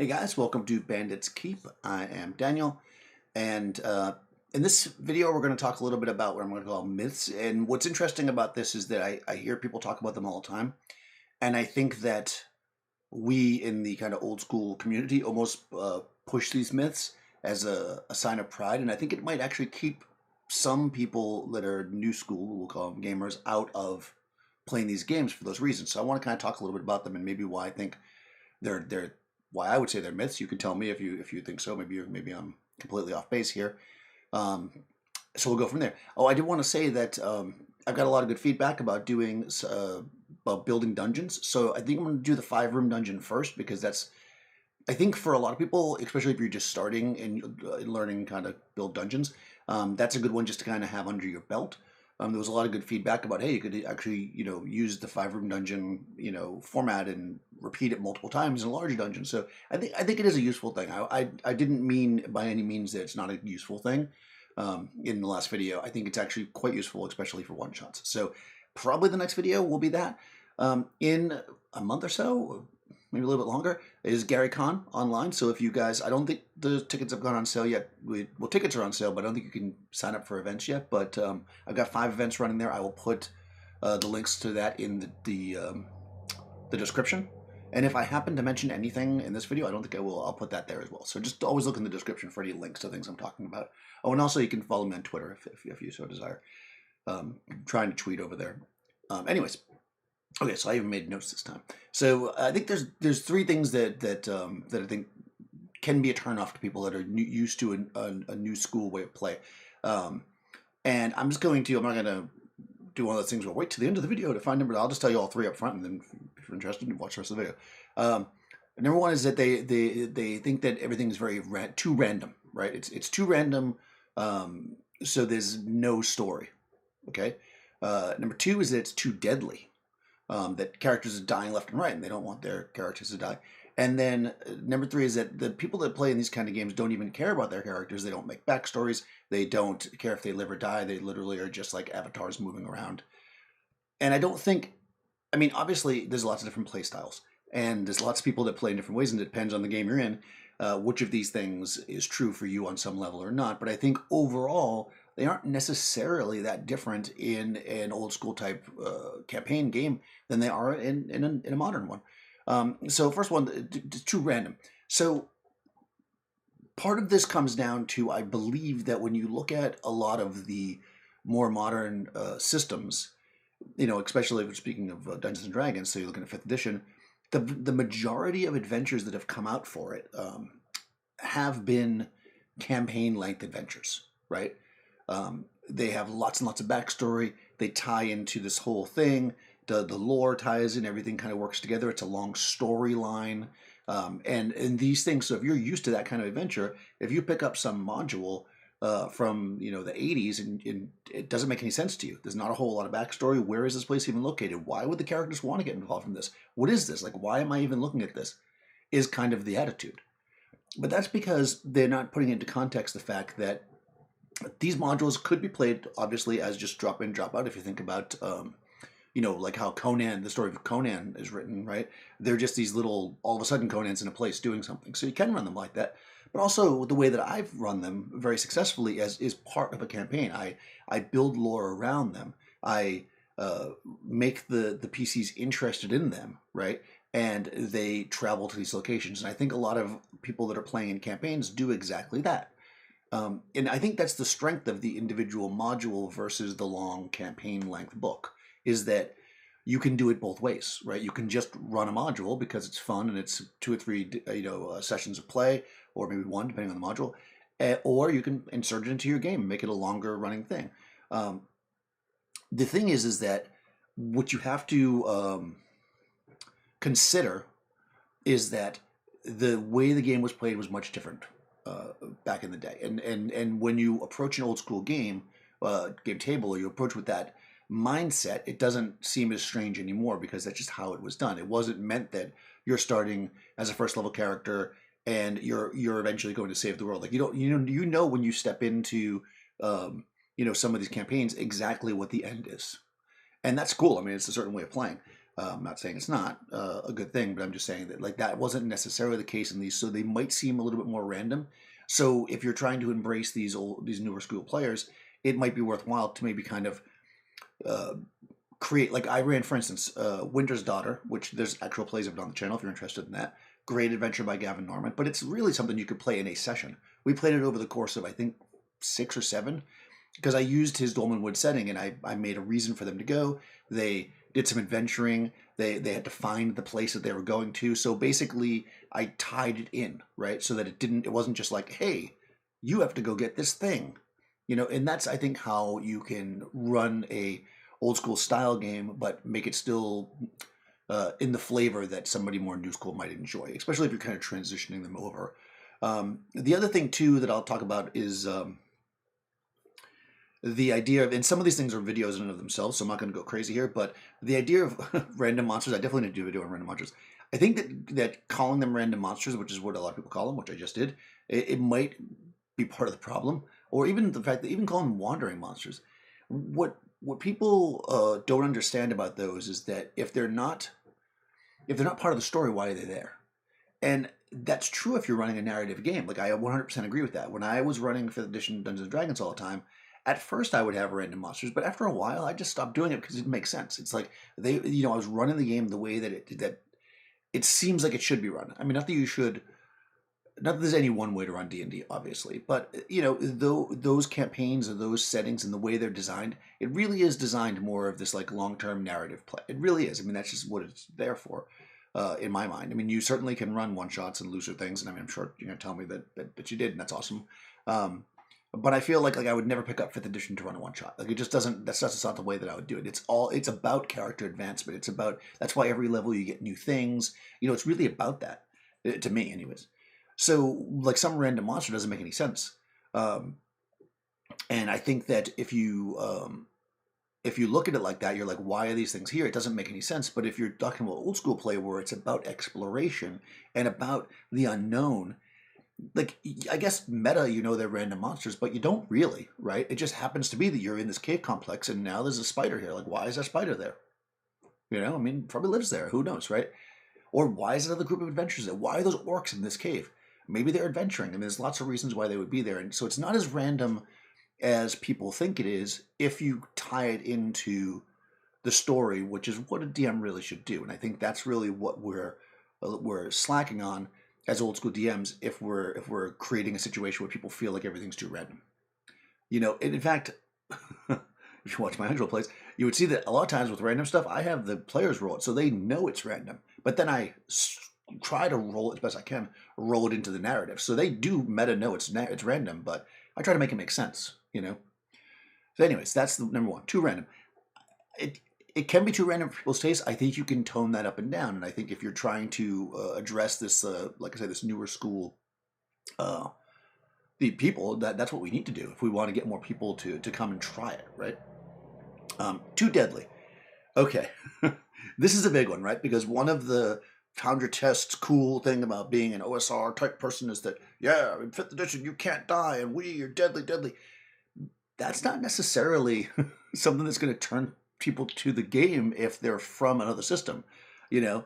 Hey guys, welcome to Bandit's Keep. I am Daniel, and in this video we're going to talk a little bit about what I'm going to call myths. And what's interesting about this is that I hear people talk about them all the time, and I think that we in the kind of old school community almost push these myths as a sign of pride, and I think it might actually keep some people that are new school, we'll call them gamers, out of playing these games for those reasons. So I want to kind of talk a little bit about them and maybe why I think they're why I would say they're myths. You can tell me if you think so. Maybe I'm completely off base here. Um, so we'll go from there. Oh, I did want to say that I've got a lot of good feedback about doing about building dungeons. So I think I'm going to do the 5-room dungeon first because that's I think for a lot of people, especially if you're just starting and learning kind of build dungeons, that's a good one just to kind of have under your belt. There was a lot of good feedback about, hey, you could actually, use the 5-room dungeon, format and repeat it multiple times in a larger dungeon. So I think it is a useful thing. I didn't mean by any means that it's not a useful thing. In the last video, I think it's actually quite useful, especially for one shots. So probably the next video will be that. In a month or so, maybe a little bit longer, is GaryCon online. So if you guys, I don't think the tickets have gone on sale yet. Well, tickets are on sale, but I don't think you can sign up for events yet. But I've got 5 events running there. I will put the links to that in the description. And if I happen to mention anything in this video, I don't think I will. I'll put that there as well. So just always look in the description for any links to things I'm talking about. Oh, and also you can follow me on Twitter if you so desire. Trying to tweet over there. Anyways, okay, so I even made notes this time. So I think there's 3 things that I think can be a turnoff to people that are used to a new school way of play. And I'm not going to do one of those things where wait to the end of the video to find number. I'll just tell you all 3 up front, and then if you're interested, watch the rest of the video. Number 1 is that they think that everything's too random, right? It's too random, so there's no story. Okay. Number 2 is that it's too deadly. That characters are dying left and right, and they don't want their characters to die. And then number 3 is that the people that play in these kind of games don't even care about their characters. They don't make backstories. They don't care if they live or die. They literally are just like avatars moving around. And I don't think, I mean, obviously there's lots of different play styles, and there's lots of people that play in different ways, and it depends on the game you're in, which of these things is true for you on some level or not. But I think overall, they aren't necessarily that different in an old school type campaign game than they are in a modern one. So first one, too random. So part of this comes down to, I believe that when you look at a lot of the more modern systems, especially if we're speaking of Dungeons and Dragons, so you're looking at 5th edition, the majority of adventures that have come out for it have been campaign length adventures, right? They have lots and lots of backstory. They tie into this whole thing. The lore ties in, everything kind of works together. It's a long storyline. And these things, so if you're used to that kind of adventure, if you pick up some module from the 80s and it doesn't make any sense to you, there's not a whole lot of backstory. Where is this place even located? Why would the characters want to get involved in this? What is this? Like, why am I even looking at this? Is kind of the attitude. But that's because they're not putting into context the fact that these modules could be played, obviously, as just drop in, drop out. If you think about, like how Conan, the story of Conan is written, right? They're just these little, all of a sudden Conan's in a place doing something. So you can run them like that. But also the way that I've run them very successfully is part of a campaign. I build lore around them. I make the PCs interested in them, right? And they travel to these locations. And I think a lot of people that are playing in campaigns do exactly that. And I think that's the strength of the individual module versus the long campaign length book, is that you can do it both ways, right? You can just run a module because it's fun and it's 2 or 3 sessions of play, or maybe 1 depending on the module, or you can insert it into your game and make it a longer running thing. The thing is that what you have to consider is that the way the game was played was much different back in the day, and when you approach an old school game table, or you approach with that mindset, it doesn't seem as strange anymore because that's just how it was done. It wasn't meant that you're starting as a first level character and you're eventually going to save the world. Like you know when you step into some of these campaigns exactly what the end is, and that's cool. I mean, it's a certain way of playing. I'm not saying it's not a good thing, but I'm just saying that like that wasn't necessarily the case in these, so they might seem a little bit more random. So if you're trying to embrace these newer school players, it might be worthwhile to maybe kind of uh, create, like I ran, for instance, Winter's Daughter, which there's actual plays of it on the channel if you're interested in that. Great adventure by Gavin Norman, but it's really something you could play in a session. We played it over the course of I think 6 or 7, because I used his Dolmen Wood setting, and I made a reason for them to go. They did some adventuring. They had to find the place that they were going to. So basically, I tied it in, right, so that it wasn't just like, hey, you have to go get this thing, And that's, I think, how you can run a old school style game, but make it still in the flavor that somebody more new school might enjoy, especially if you're kind of transitioning them over. The other thing too that I'll talk about is the idea of, and some of these things are videos in and of themselves, so I'm not going to go crazy here, but the idea of random monsters, I definitely need to do a video on random monsters. I think that calling them random monsters, which is what a lot of people call them, which I just did, it might be part of the problem, or even the fact that even calling them wandering monsters. What people don't understand about those is that if they're not part of the story, why are they there? And that's true if you're running a narrative game. Like I 100% agree with that. When I was running 5th edition Dungeons and Dragons all the time, at first I would have random monsters, but after a while I just stopped doing it because it didn't make sense. It's like I was running the game the way that it seems like it should be run. I mean, not that there's any one way to run D&D, obviously, but those campaigns or those settings and the way they're designed, it really is designed more of this like long-term narrative play. It really is. I mean, that's just what it's there for, in my mind. I mean, you certainly can run one-shots and looser things, and I mean, I'm sure you're gonna tell me that you did, and that's awesome. But I feel like I would never pick up 5th edition to run a one-shot. Like it just doesn't. That's just not the way that I would do it. It's about character advancement. That's why every level you get new things. It's really about that, to me, anyways. So, like, some random monster doesn't make any sense, and I think that if you look at it like that, you're like, why are these things here? It doesn't make any sense. But if you're talking about old school play, where it's about exploration and about the unknown, like I guess meta, they're random monsters, but you don't really, right? It just happens to be that you're in this cave complex, and now there's a spider here. Like, why is that spider there? I mean, probably lives there. Who knows, right? Or why is another group of adventurers there? Why are those orcs in this cave? Maybe they're adventuring, and there's lots of reasons why they would be there. And so it's not as random as people think it is if you tie it into the story, which is what a DM really should do. And I think that's really what we're slacking on as old school DMs if we're creating a situation where people feel like everything's too random. And in fact, if you watch my Angelo plays, you would see that a lot of times with random stuff, I have the players roll it so they know it's random. But then I try to roll it as best I can, roll it into the narrative. So they do meta know it's random, but I try to make it make sense, So anyways, that's the number one. Too random. It can be too random for people's taste. I think you can tone that up and down. And I think if you're trying to address this, like I said, this newer school, the people, that's what we need to do if we want to get more people to come and try it, right? Too deadly. Okay. This is a big one, right? Because one of the Founder Test's cool thing about being an OSR type person is that, yeah, in 5th edition, you can't die, and you're deadly, deadly. That's not necessarily something that's going to turn people to the game if they're from another system. Yeah,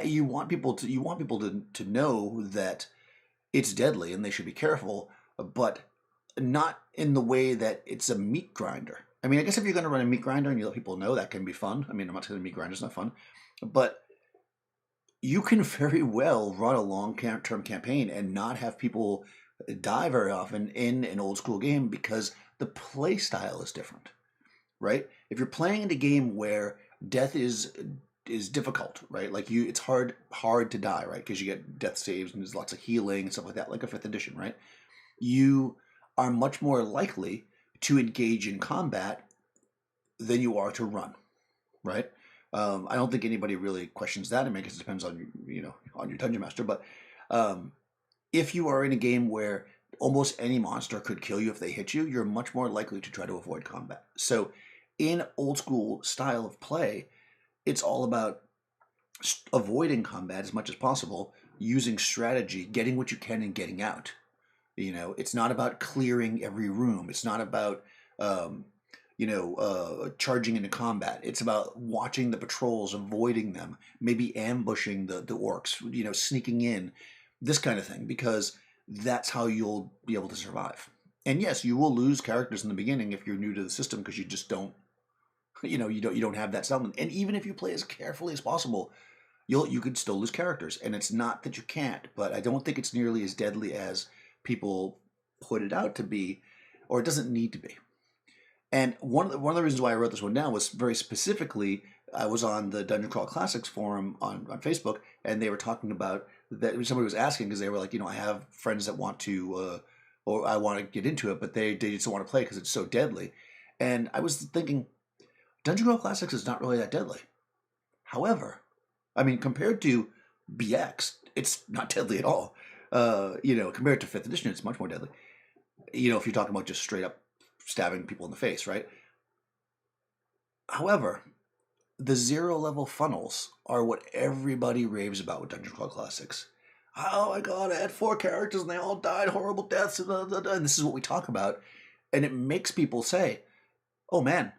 you want people to know that it's deadly and they should be careful, but not in the way that it's a meat grinder. I mean, I guess if you're going to run a meat grinder and you let people know, that can be fun. I mean, I'm not saying meat grinder's not fun, but you can very well run a long-term campaign and not have people die very often in an old school game because the play style is different, right? If you're playing in a game where death is difficult, right? Like it's hard to die, right? Because you get death saves and there's lots of healing and stuff like that, like a 5th edition, right? You are much more likely to engage in combat than you are to run, right? I don't think anybody really questions that. I mean, I guess it depends on on your dungeon master. But if you are in a game where almost any monster could kill you if they hit you, you're much more likely to try to avoid combat. So, in old school style of play, it's all about avoiding combat as much as possible, using strategy, getting what you can, and getting out. It's not about clearing every room. It's not about charging into combat. It's about watching the patrols, avoiding them, maybe ambushing the orcs, sneaking in, this kind of thing, because that's how you'll be able to survive. And yes, you will lose characters in the beginning if you're new to the system because you just don't, you don't have that settlement. And even if you play as carefully as possible, you could still lose characters. And it's not that you can't, but I don't think it's nearly as deadly as people put it out to be, or it doesn't need to be. And one of the reasons why I wrote this one down was very specifically, I was on the Dungeon Crawl Classics forum on Facebook, and they were talking about that. Somebody was asking because they were like, I have friends that want to, or I want to get into it, but they just don't want to play because it's so deadly. And I was thinking, Dungeon Crawl Classics is not really that deadly. However, I mean, compared to BX, it's not deadly at all. Compared to 5th edition, it's much more deadly. If you're talking about just straight up stabbing people in the face, right? However, the 0 level funnels are what everybody raves about with Dungeon Crawl Classics. Oh my god, I had 4 characters and they all died horrible deaths, and this is what we talk about. And it makes people say, oh man,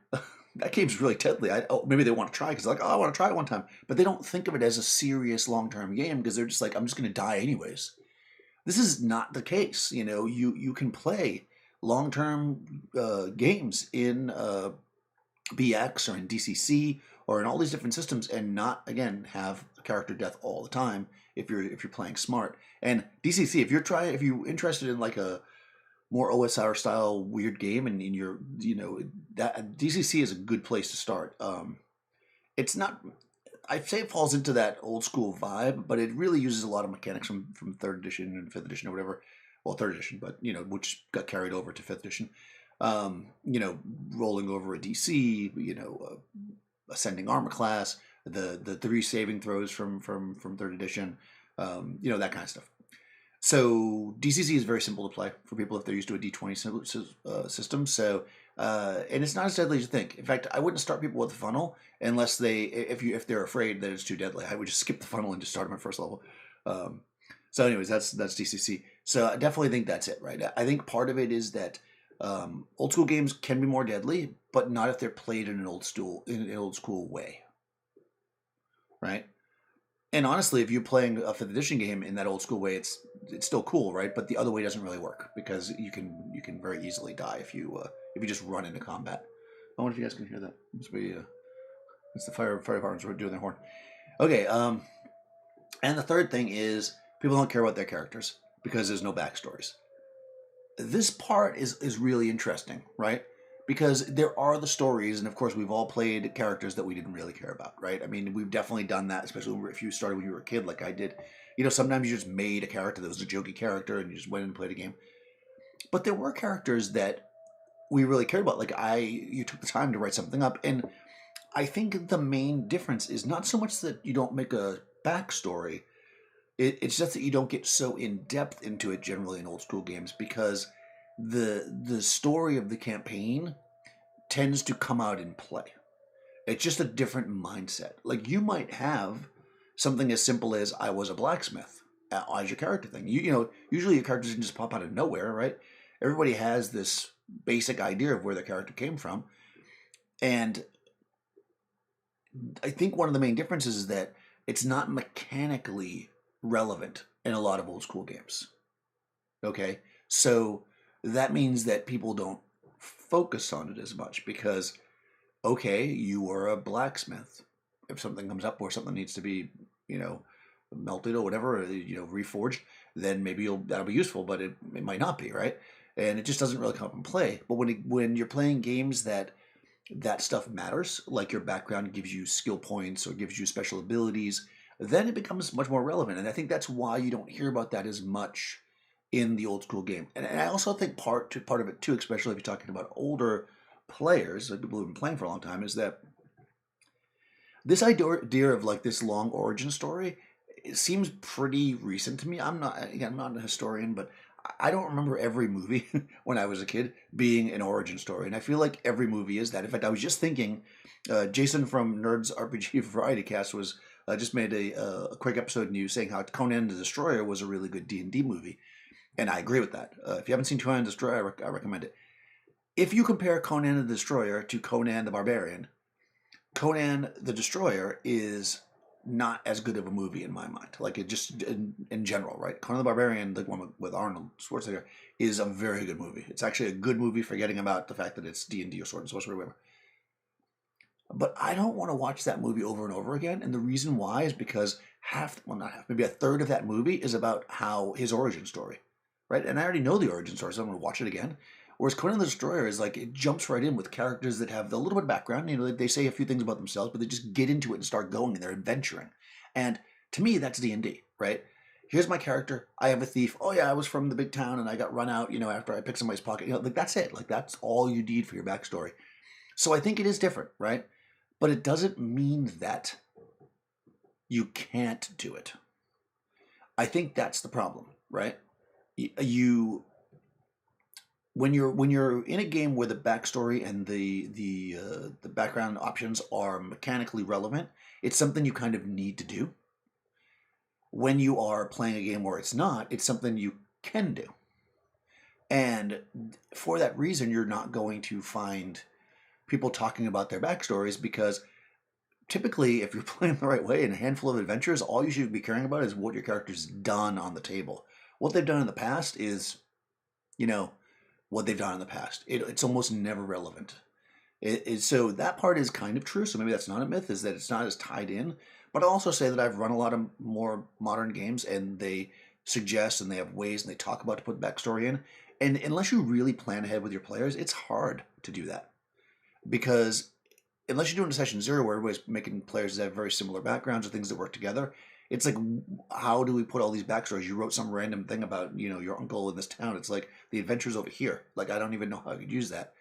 that game's really deadly. Maybe they want to try because they're like, I want to try it one time. But they don't think of it as a serious long-term game because they're just like, I'm just going to die anyways. This is not the case. You can play long-term games in BX or in DCC or in all these different systems and not, again, have character death all the time if you're playing smart. And DCC, if you're interested in like a more OSR style weird game and you're, that DCC is a good place to start. It's not, I'd say it falls into that old school vibe, but it really uses a lot of mechanics from 3rd edition and 5th edition or whatever. Well, 3rd edition, but which got carried over to 5th edition. Rolling over a DC, ascending armor class, the 3 saving throws from 3rd edition, that kind of stuff. So DCC is very simple to play for people if they're used to a D20 system. So and it's not as deadly as you think. In fact, I wouldn't start people with the funnel unless if they're afraid that it's too deadly. I would just skip the funnel and just start them at 1st level. So anyways, that's DCC. So I definitely think that's it, right? I think part of it is that old school games can be more deadly, but not if they're played in an old school way, right? And honestly, if you're playing a 5th edition game in that old school way, it's still cool, right? But the other way doesn't really work because you can very easily die if you just run into combat. I wonder if you guys can hear that. It's the fire department's doing their horn. Okay. And the third thing is people don't care about their characters because there's no backstories. This part is really interesting, right? Because there are the stories, and of course we've all played characters that we didn't really care about, right? I mean, we've definitely done that, especially if you started when you were a kid like I did. Sometimes you just made a character that was a jokey character and you just went and played a game. But there were characters that we really cared about. Like you took the time to write something up, and I think the main difference is not so much that you don't make a backstory, it's just that you don't get so in-depth into it generally in old school games because the story of the campaign tends to come out in play. It's just a different mindset. Like you might have something as simple as I was a blacksmith as your character thing. Usually your characters can just pop out of nowhere, right? Everybody has this basic idea of where their character came from. And I think one of the main differences is that it's not mechanically relevant in a lot of old school games. Okay? So that means that people don't focus on it as much because, okay, you are a blacksmith. If something comes up where something needs to be, melted or whatever, reforged, then maybe that'll be useful, but it might not be, right? And it just doesn't really come up in play. But when you're playing games that stuff matters, like your background gives you skill points or gives you special abilities, then it becomes much more relevant. And I think that's why you don't hear about that as much in the old school game. And I also think part of it too, especially if you're talking about older players, like people who've been playing for a long time, is that this idea of like this long origin story, it seems pretty recent to me. I'm not a historian, but I don't remember every movie when I was a kid being an origin story. And I feel like every movie is that. In fact, I was just thinking, Jason from Nerds RPG Variety Cast was just made a quick episode news saying how Conan the Destroyer was a really good D&D movie. And I agree with that. If you haven't seen Conan the Destroyer, I recommend it. if you compare Conan the Destroyer to Conan the Barbarian, Conan the Destroyer is not as good of a movie in my mind. Like it just in general, right? Conan the Barbarian, the one with Arnold Schwarzenegger, is a very good movie. It's actually a good movie, forgetting about the fact that it's D&D or Sword and Sorcery or whatever. But I don't want to watch that movie over and over again. And the reason why is because not half, maybe a third of that movie is about how his origin story, right? And I already know the origin story, so I'm going to watch it again. Whereas Conan the Destroyer is like, it jumps right in with characters that have a little bit of background. You know, they say a few things about themselves, but they just get into it and start going and they're adventuring. And to me, that's D&D, right? Here's my character. I have a thief. Oh yeah, I was from the big town and I got run out, you know, after I picked somebody's pocket. You know, like that's it. Like that's all you need for your backstory. So I think it is different, right? But it doesn't mean that you can't do it. I think that's the problem, right? You when you're in a game where the backstory and the background options are mechanically relevant, it's something you kind of need to do. When you are playing a game where it's not, it's something you can do. And for that reason, you're not going to find people talking about their backstories because typically, if you're playing the right way in a handful of adventures, all you should be caring about is what your character's done on the table. What they've done in the past is, you know, what they've done in the past. It's almost never relevant. So that part is kind of true. So maybe that's not a myth, is that it's not as tied in. But I'll also say that I've run a lot of more modern games and they suggest and they have ways and they talk about to put backstory in. And unless you really plan ahead with your players, it's hard to do that. Because unless you're doing a session zero where everybody's making players that have very similar backgrounds or things that work together, it's like, how do we put all these backstories? You wrote some random thing about, you know, your uncle in this town. It's like the adventure's over here. Like, I don't even know how I could use that.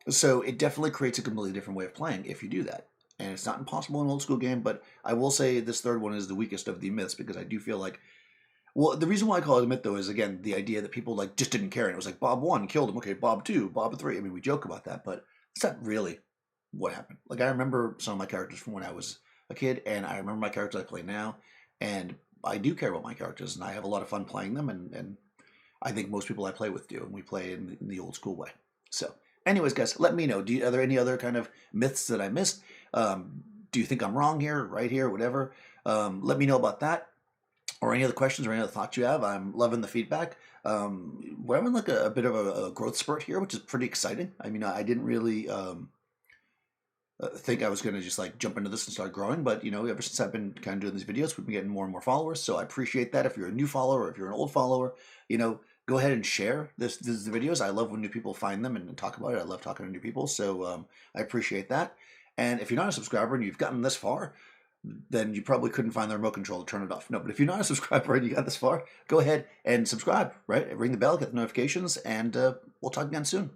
So it definitely creates a completely different way of playing if you do that. And it's not impossible in an old school game, but I will say this third one is the weakest of the myths because I do feel like, well, the reason why I call it a myth though is again the idea that people like just didn't care. And it was like Bob 1 killed him, okay, Bob 2, Bob 3. I mean, we joke about that, but it's not really what happened. Like I remember some of my characters from when I was a kid, and I remember my characters I play now, and I do care about my characters, and I have a lot of fun playing them, and I think most people I play with do, and we play in the old school way. So, anyways, guys, let me know. Are there any other kind of myths that I missed? Do you think I'm wrong here, right here, whatever? Let me know about that, or any other questions or any other thoughts you have. I'm loving the feedback. We're having like a bit of a growth spurt here, which is pretty exciting. I mean, I didn't really think I was going to just like jump into this and start growing, but you know, ever since I've been kind of doing these videos, we've been getting more and more followers. So I appreciate that. If you're a new follower, or if you're an old follower, you know, go ahead and share the videos. I love when new people find them and talk about it. I love talking to new people. So I appreciate that. And if you're not a subscriber and you've gotten this far, then you probably couldn't find the remote control to turn it off. No, but if you're not a subscriber and you got this far, go ahead and subscribe, right? Ring the bell, get the notifications, and we'll talk again soon.